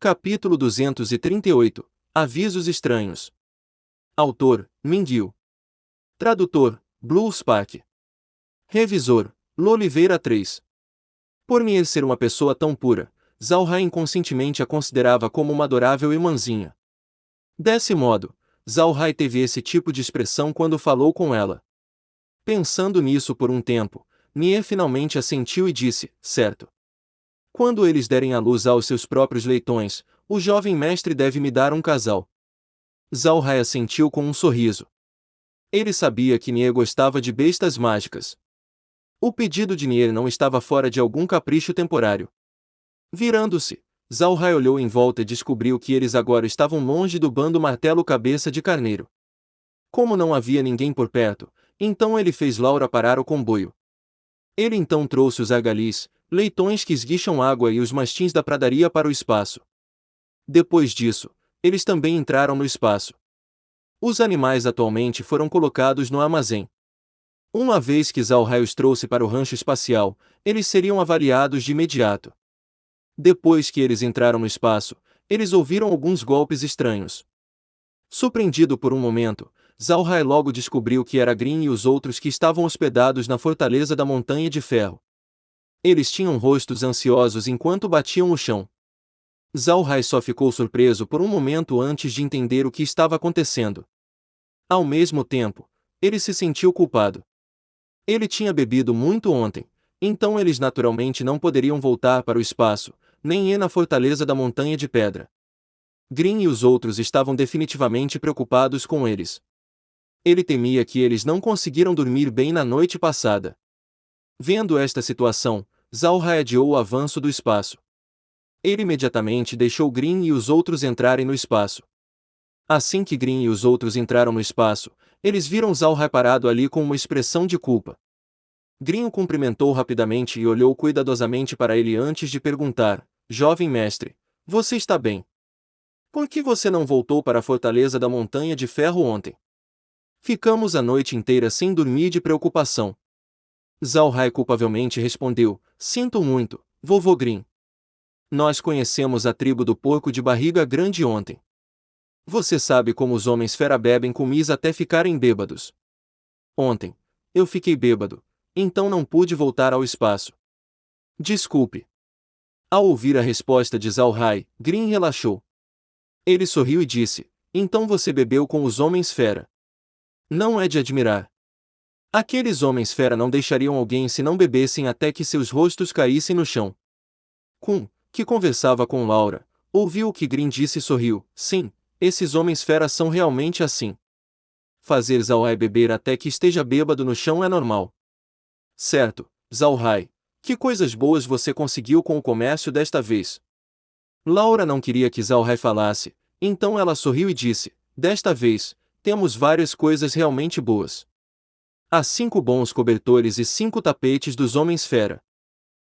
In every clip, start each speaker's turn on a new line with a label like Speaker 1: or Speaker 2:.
Speaker 1: Capítulo 238 Avisos estranhos. Autor: Minguiu. Tradutor: Blue Spark. Revisor: Loliveira 3. Por Nier ser uma pessoa tão pura, Zhao Hai inconscientemente a considerava como uma adorável irmãzinha. Desse modo, Zhao Hai teve esse tipo de expressão quando falou com ela. Pensando nisso por um tempo, Nier finalmente assentiu e disse: certo. Quando eles derem à luz aos seus próprios leitões, o jovem mestre deve me dar um casal. Zhao Hai assentiu com um sorriso. Ele sabia que Nier gostava de bestas mágicas. O pedido de Nier não estava fora de algum capricho temporário. Virando-se, Zhao Hai olhou em volta e descobriu que eles agora estavam longe do bando Martelo Cabeça de Carneiro. Como não havia ninguém por perto, então ele fez Laura parar o comboio. Ele então trouxe os argalis, leitões que esguicham água e os mastins da pradaria para o espaço. Depois disso, eles também entraram no espaço. Os animais atualmente foram colocados no armazém. Uma vez que Zhao Hai os trouxe para o rancho espacial, eles seriam avaliados de imediato. Depois que eles entraram no espaço, eles ouviram alguns golpes estranhos. Surpreendido por um momento, Zhao Hai logo descobriu que era Green e os outros que estavam hospedados na fortaleza da Montanha de Ferro. Eles tinham rostos ansiosos enquanto batiam o chão. Zhao Hai só ficou surpreso por um momento antes de entender o que estava acontecendo. Ao mesmo tempo, ele se sentiu culpado. Ele tinha bebido muito ontem, então eles naturalmente não poderiam voltar para o espaço, nem ir na fortaleza da Montanha de Pedra. Green e os outros estavam definitivamente preocupados com eles. Ele temia que eles não conseguiram dormir bem na noite passada. Vendo esta situação, Zhao Hai adiou o avanço do espaço. Ele imediatamente deixou Green e os outros entrarem no espaço. Assim que Green e os outros entraram no espaço, eles viram Zhao Hai parado ali com uma expressão de culpa. Green o cumprimentou rapidamente e olhou cuidadosamente para ele antes de perguntar: jovem mestre, você está bem? Por que você não voltou para a fortaleza da Montanha de Ferro ontem? Ficamos a noite inteira sem dormir de preocupação. Zhao Hai culpavelmente respondeu: sinto muito, vovô Green. Nós conhecemos a tribo do porco de barriga grande ontem. Você sabe como os homens fera bebem comis até ficarem bêbados. Ontem, eu fiquei bêbado, então não pude voltar ao espaço. Desculpe. Ao ouvir a resposta de Zhao Hai, Green relaxou. Ele sorriu e disse: então você bebeu com os homens fera. Não é de admirar. Aqueles homens fera não deixariam alguém se não bebessem até que seus rostos caíssem no chão. Kun, que conversava com Laura, ouviu o que Green disse e sorriu: sim, esses homens fera são realmente assim. Fazer Zhao Hai beber até que esteja bêbado no chão é normal. Certo, Zhao Hai, que coisas boas você conseguiu com o comércio desta vez? Laura não queria que Zhao Hai falasse, então ela sorriu e disse: desta vez, temos várias coisas realmente boas. Há 5 bons cobertores e 5 tapetes dos homens fera.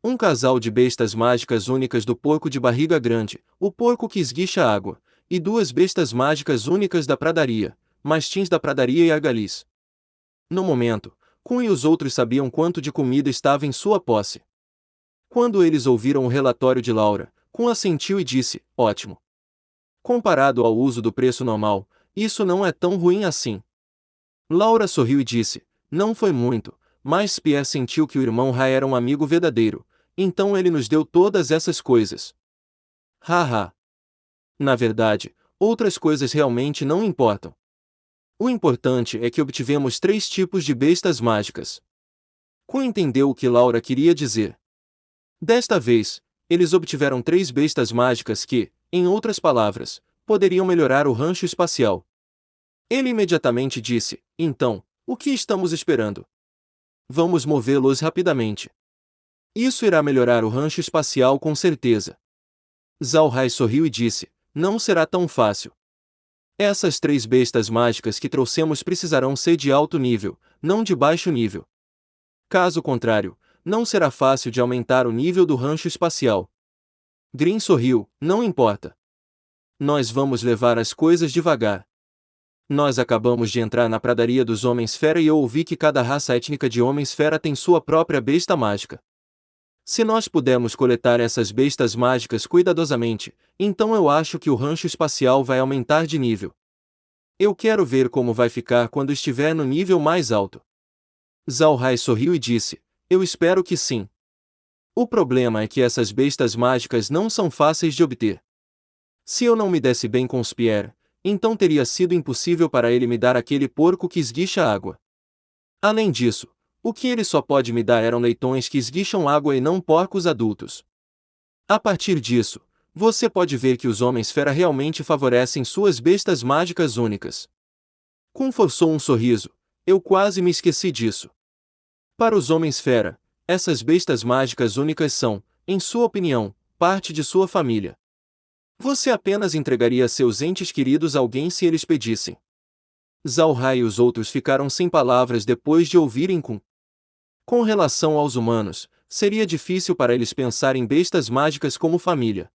Speaker 1: Um casal de bestas mágicas únicas do porco de barriga grande, o porco que esguicha água, e 2 bestas mágicas únicas da pradaria, mastins da pradaria e argalis. No momento, Kun e os outros sabiam quanto de comida estava em sua posse. Quando eles ouviram o relatório de Laura, Kun assentiu e disse: ótimo. Comparado ao uso do preço normal, isso não é tão ruim assim. Laura sorriu e disse: não foi muito, mas Pierre sentiu que o irmão Hai era um amigo verdadeiro, então ele nos deu todas essas coisas. Haha. Na verdade, outras coisas realmente não importam. O importante é que obtivemos 3 tipos de bestas mágicas. Kun entendeu o que Laura queria dizer. Desta vez, eles obtiveram 3 bestas mágicas que, em outras palavras, poderiam melhorar o rancho espacial. Ele imediatamente disse: então, o que estamos esperando? Vamos movê-los rapidamente. Isso irá melhorar o rancho espacial com certeza. Zhao Hai sorriu e disse: não será tão fácil. Essas 3 bestas mágicas que trouxemos precisarão ser de alto nível, não de baixo nível. Caso contrário, não será fácil de aumentar o nível do rancho espacial. Green sorriu: não importa. Nós vamos levar as coisas devagar. Nós acabamos de entrar na pradaria dos Homens Fera e eu ouvi que cada raça étnica de Homens Fera tem sua própria besta mágica. Se nós pudermos coletar essas bestas mágicas cuidadosamente, então eu acho que o rancho espacial vai aumentar de nível. Eu quero ver como vai ficar quando estiver no nível mais alto. Zhao Hai sorriu e disse: Eu espero que sim. O problema é que essas bestas mágicas não são fáceis de obter. Se eu não me desse bem com os Pierre, então teria sido impossível para ele me dar aquele porco que esguicha água. Além disso, o que ele só pode me dar eram leitões que esguicham água e não porcos adultos. A partir disso, você pode ver que os homens-fera realmente favorecem suas bestas mágicas únicas. Kun forçou um sorriso. Eu quase me esqueci disso. Para os homens-fera, essas bestas mágicas únicas são, em sua opinião, parte de sua família. Você apenas entregaria seus entes queridos a alguém se eles pedissem. Zhao Hai e os outros ficaram sem palavras depois de ouvirem Kun. Com relação aos humanos, seria difícil para eles pensar em bestas mágicas como família.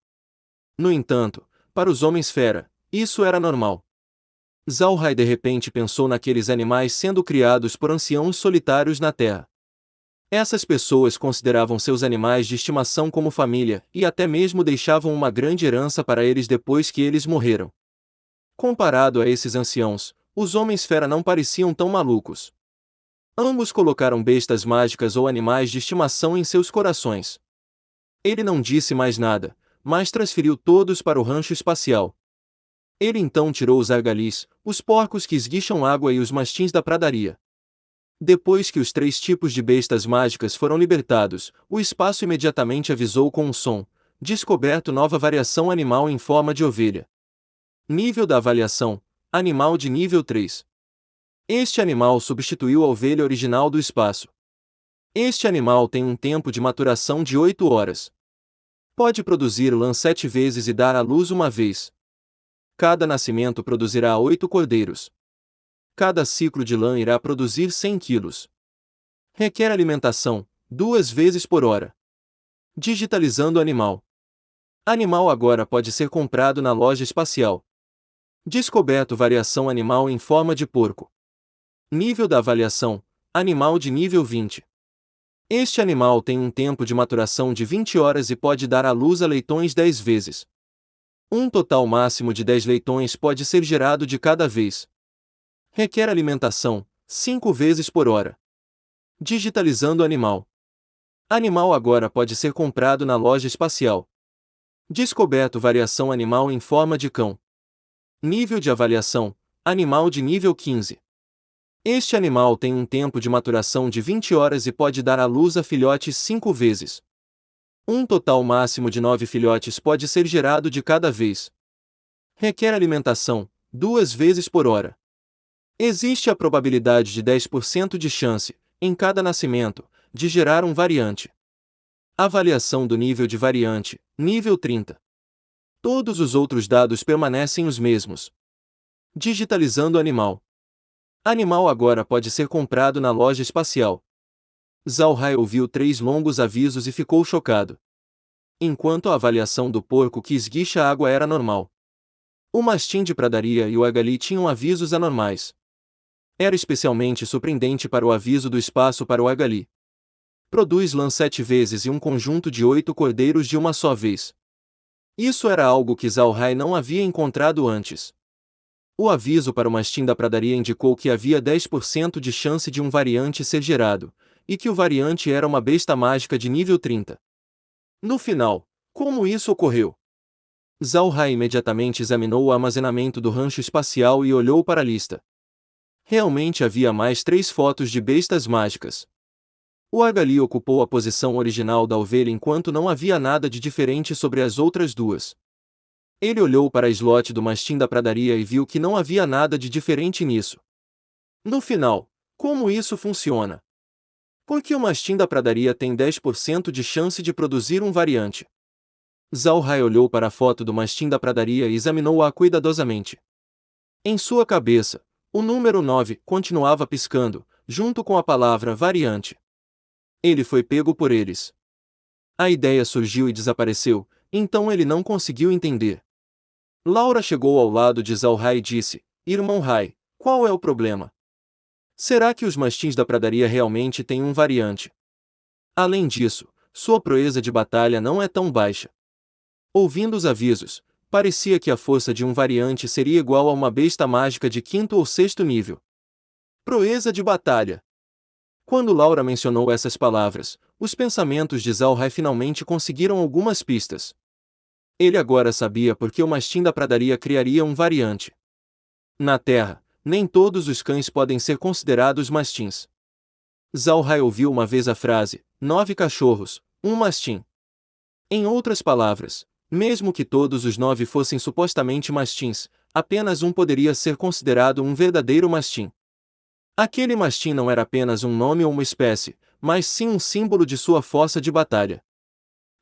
Speaker 1: No entanto, para os homens-fera, isso era normal. Zhao Hai de repente pensou naqueles animais sendo criados por anciãos solitários na Terra. Essas pessoas consideravam seus animais de estimação como família e até mesmo deixavam uma grande herança para eles depois que eles morreram. Comparado a esses anciãos, os homens-fera não pareciam tão malucos. Ambos colocaram bestas mágicas ou animais de estimação em seus corações. Ele não disse mais nada, mas transferiu todos para o rancho espacial. Ele então tirou os argalis, os porcos que esguicham água e os mastins da pradaria. Depois que os 3 tipos de bestas mágicas foram libertados, o espaço imediatamente avisou com um som: descoberto nova variação animal em forma de ovelha. Nível da avaliação: animal de nível 3. Este animal substituiu a ovelha original do espaço. Este animal tem um tempo de maturação de 8 horas. Pode produzir lã 7 vezes e dar à luz uma vez. Cada nascimento produzirá 8 cordeiros. Cada ciclo de lã irá produzir 100 quilos. Requer alimentação, 2 vezes por hora. Digitalizando animal. Animal agora pode ser comprado na loja espacial. Descoberto variação animal em forma de porco. Nível da avaliação: animal de nível 20. Este animal tem um tempo de maturação de 20 horas e pode dar à luz a leitões 10 vezes. Um total máximo de 10 leitões pode ser gerado de cada vez. Requer alimentação, 5 vezes por hora. Digitalizando animal. Animal agora pode ser comprado na loja espacial. Descoberto variação animal em forma de cão. Nível de avaliação: animal de nível 15. Este animal tem um tempo de maturação de 20 horas e pode dar à luz a filhotes 5 vezes. Um total máximo de 9 filhotes pode ser gerado de cada vez. Requer alimentação, 2 vezes por hora. Existe a probabilidade de 10% de chance, em cada nascimento, de gerar um variante. Avaliação do nível de variante, nível 30. Todos os outros dados permanecem os mesmos. Digitalizando animal. Animal agora pode ser comprado na loja espacial. Zhao Hai ouviu 3 longos avisos e ficou chocado. Enquanto a avaliação do porco que esguicha água era normal, o mastim de pradaria e o agali tinham avisos anormais. Era especialmente surpreendente para o aviso do espaço para o agali. Produz lã 7 vezes e um conjunto de 8 cordeiros de uma só vez. Isso era algo que Zhao Hai não havia encontrado antes. O aviso para o mastim da pradaria indicou que havia 10% de chance de um variante ser gerado, e que o variante era uma besta mágica de nível 30. No final, como isso ocorreu? Zhao Hai imediatamente examinou o armazenamento do rancho espacial e olhou para a lista. Realmente havia mais 3 fotos de bestas mágicas. O agali ocupou a posição original da ovelha enquanto não havia nada de diferente sobre as outras 2. Ele olhou para a slot do mastim da pradaria e viu que não havia nada de diferente nisso. No final, como isso funciona? Por que o mastim da pradaria tem 10% de chance de produzir um variante? Zhao Hai olhou para a foto do mastim da pradaria e examinou-a cuidadosamente. Em sua cabeça, o número 9 continuava piscando, junto com a palavra variante. Ele foi pego por eles. A ideia surgiu e desapareceu, então ele não conseguiu entender. Laura chegou ao lado de Zhao Hai e disse: Irmão Hai, qual é o problema? Será que os mastins da pradaria realmente têm um variante? Além disso, sua proeza de batalha não é tão baixa. Ouvindo os avisos, parecia que a força de um variante seria igual a uma besta mágica de quinto ou sexto nível. Proeza de batalha. Quando Laura mencionou essas palavras, os pensamentos de Zalrai finalmente conseguiram algumas pistas. Ele agora sabia por que o mastim da pradaria criaria um variante. Na Terra, nem todos os cães podem ser considerados mastins. Zalrai ouviu uma vez a frase, 9 cachorros, um mastim. Em outras palavras, mesmo que todos os 9 fossem supostamente mastins, apenas um poderia ser considerado um verdadeiro mastim. Aquele mastim não era apenas um nome ou uma espécie, mas sim um símbolo de sua força de batalha.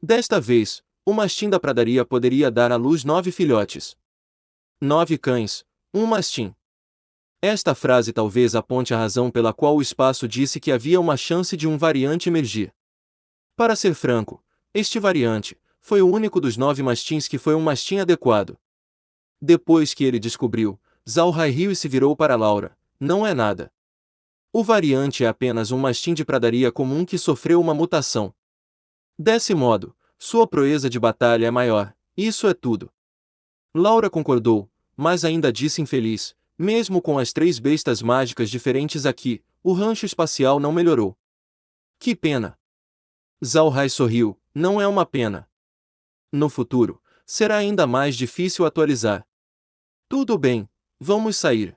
Speaker 1: Desta vez, o mastim da pradaria poderia dar à luz 9 filhotes. 9 cães, um mastim. Esta frase talvez aponte a razão pela qual o espaço disse que havia uma chance de um variante emergir. Para ser franco, este variante foi o único dos 9 mastins que foi um mastim adequado. Depois que ele descobriu, Zalrai riu e se virou para Laura. Não é nada. O variante é apenas um mastim de pradaria comum que sofreu uma mutação. Desse modo, sua proeza de batalha é maior, isso é tudo. Laura concordou, mas ainda disse infeliz, mesmo com as 3 bestas mágicas diferentes aqui, o rancho espacial não melhorou. Que pena. Zalrai sorriu, não é uma pena. No futuro, será ainda mais difícil atualizar. Tudo bem, vamos sair.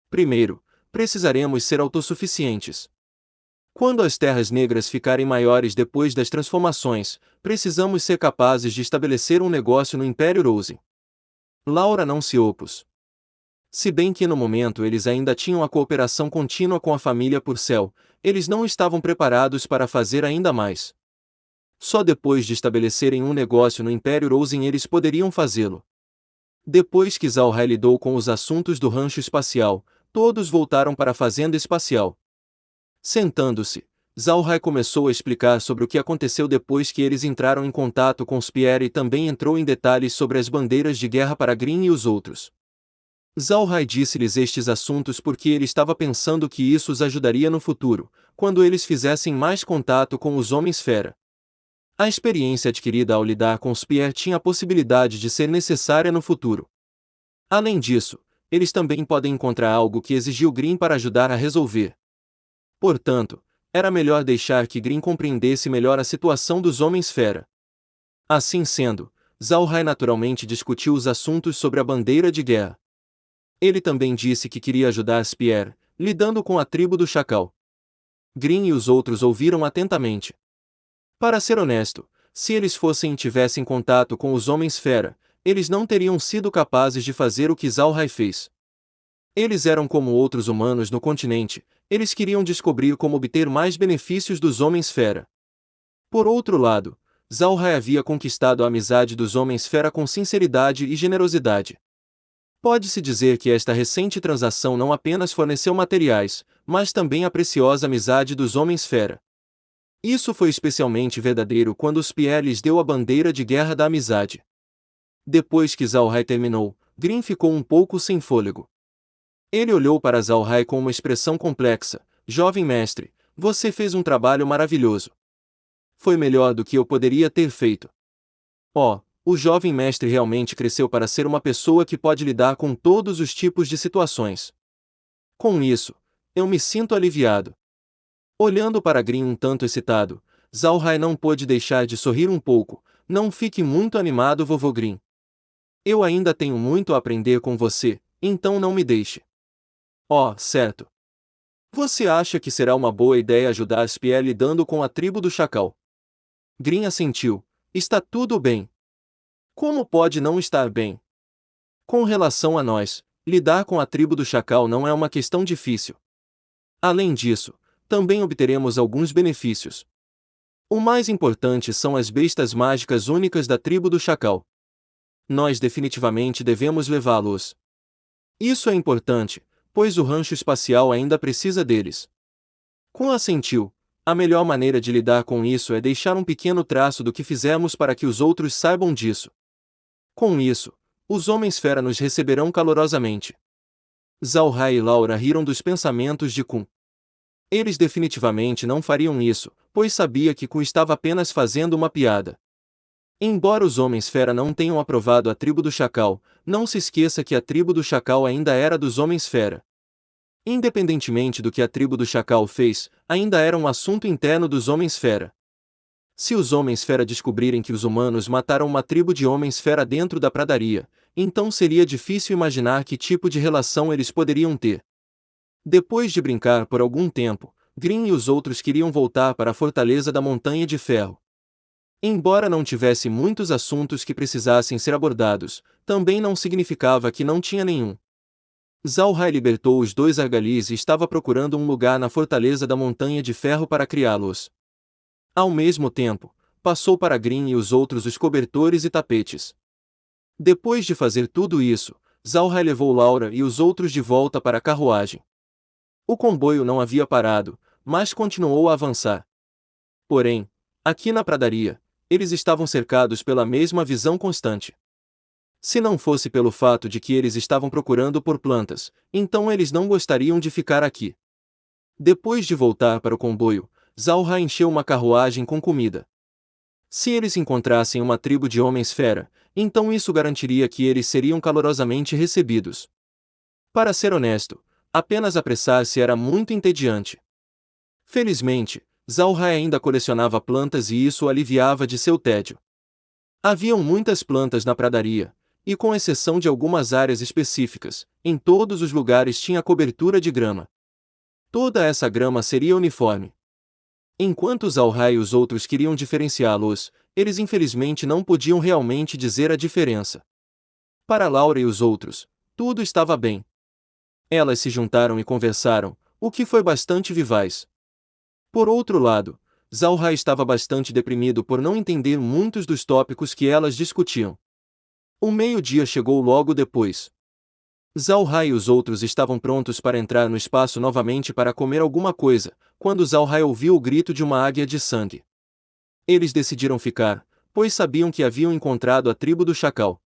Speaker 1: Primeiro, precisaremos ser autossuficientes. Quando as terras negras ficarem maiores depois das transformações, precisamos ser capazes de estabelecer um negócio no Império Rosen. Laura não se opôs. Se bem que no momento eles ainda tinham a cooperação contínua com a família Purcell, eles não estavam preparados para fazer ainda mais. Só depois de estabelecerem um negócio no Império Rosen eles poderiam fazê-lo. Depois que Zalrai lidou com os assuntos do rancho espacial, todos voltaram para a fazenda espacial. Sentando-se, Zalrai começou a explicar sobre o que aconteceu depois que eles entraram em contato com Spierre e também entrou em detalhes sobre as bandeiras de guerra para Green e os outros. Zalrai disse-lhes estes assuntos porque ele estava pensando que isso os ajudaria no futuro, quando eles fizessem mais contato com os Homens-Fera. A experiência adquirida ao lidar com Spierre tinha a possibilidade de ser necessária no futuro. Além disso, eles também podem encontrar algo que exigiu Green para ajudar a resolver. Portanto, era melhor deixar que Green compreendesse melhor a situação dos Homens-Fera. Assim sendo, Zalrai naturalmente discutiu os assuntos sobre a bandeira de guerra. Ele também disse que queria ajudar Spierre, lidando com a tribo do Chacal. Green e os outros ouviram atentamente. Para ser honesto, se eles fossem e tivessem contato com os Homens-Fera, eles não teriam sido capazes de fazer o que Zalrai fez. Eles eram como outros humanos no continente, eles queriam descobrir como obter mais benefícios dos Homens-Fera. Por outro lado, Zalrai havia conquistado a amizade dos Homens-Fera com sinceridade e generosidade. Pode-se dizer que esta recente transação não apenas forneceu materiais, mas também a preciosa amizade dos Homens-Fera. Isso foi especialmente verdadeiro quando Spierre lhes deu a bandeira de guerra da amizade. Depois que Zalrai terminou, Green ficou um pouco sem fôlego. Ele olhou para Zalrai com uma expressão complexa. Jovem mestre, você fez um trabalho maravilhoso. Foi melhor do que eu poderia ter feito. Oh, o jovem mestre realmente cresceu para ser uma pessoa que pode lidar com todos os tipos de situações. Com isso, eu me sinto aliviado. Olhando para Green um tanto excitado, Zalrai não pôde deixar de sorrir um pouco. Não fique muito animado, vovô Green. Eu ainda tenho muito a aprender com você, então não me deixe. Oh, certo. Você acha que será uma boa ideia ajudar Spierre lidando com a tribo do Chacal? Green assentiu. Está tudo bem. Como pode não estar bem? Com relação a nós, lidar com a tribo do Chacal não é uma questão difícil. Além disso, também obteremos alguns benefícios. O mais importante são as bestas mágicas únicas da tribo do Chacal. Nós definitivamente devemos levá-los. Isso é importante, pois o rancho espacial ainda precisa deles. Kun assentiu. A melhor maneira de lidar com isso é deixar um pequeno traço do que fizemos para que os outros saibam disso. Com isso, os Homens-Fera nos receberão calorosamente. Zalrai e Laura riram dos pensamentos de Kun. Eles definitivamente não fariam isso, pois sabia que Ku estava apenas fazendo uma piada. Embora os Homens-Fera não tenham aprovado a tribo do Chacal, não se esqueça que a tribo do Chacal ainda era dos Homens-Fera. Independentemente do que a tribo do Chacal fez, ainda era um assunto interno dos Homens-Fera. Se os Homens-Fera descobrirem que os humanos mataram uma tribo de Homens-Fera dentro da pradaria, então seria difícil imaginar que tipo de relação eles poderiam ter. Depois de brincar por algum tempo, Green e os outros queriam voltar para a fortaleza da Montanha de Ferro. Embora não tivesse muitos assuntos que precisassem ser abordados, também não significava que não tinha nenhum. Zhao Hai libertou os dois argalis e estava procurando um lugar na fortaleza da Montanha de Ferro para criá-los. Ao mesmo tempo, passou para Green e os outros os cobertores e tapetes. Depois de fazer tudo isso, Zhao Hai levou Laura e os outros de volta para a carruagem. O comboio não havia parado, mas continuou a avançar. Porém, aqui na pradaria, eles estavam cercados pela mesma visão constante. Se não fosse pelo fato de que eles estavam procurando por plantas, então eles não gostariam de ficar aqui. Depois de voltar para o comboio, Zhao Hai encheu uma carruagem com comida. Se eles encontrassem uma tribo de homens-fera, então isso garantiria que eles seriam calorosamente recebidos. Para ser honesto, apenas apressar-se era muito entediante. Felizmente, Zhao Hai ainda colecionava plantas e isso o aliviava de seu tédio. Haviam muitas plantas na pradaria, e com exceção de algumas áreas específicas, em todos os lugares tinha cobertura de grama. Toda essa grama seria uniforme. Enquanto Zhao Hai e os outros queriam diferenciá-los, eles infelizmente não podiam realmente dizer a diferença. Para Laura e os outros, tudo estava bem. Elas se juntaram e conversaram, o que foi bastante vivaz. Por outro lado, Zhao Hai estava bastante deprimido por não entender muitos dos tópicos que elas discutiam. O meio-dia chegou logo depois. Zhao Hai e os outros estavam prontos para entrar no espaço novamente para comer alguma coisa, quando Zhao Hai ouviu o grito de uma águia de sangue. Eles decidiram ficar, pois sabiam que haviam encontrado a tribo do Chacal.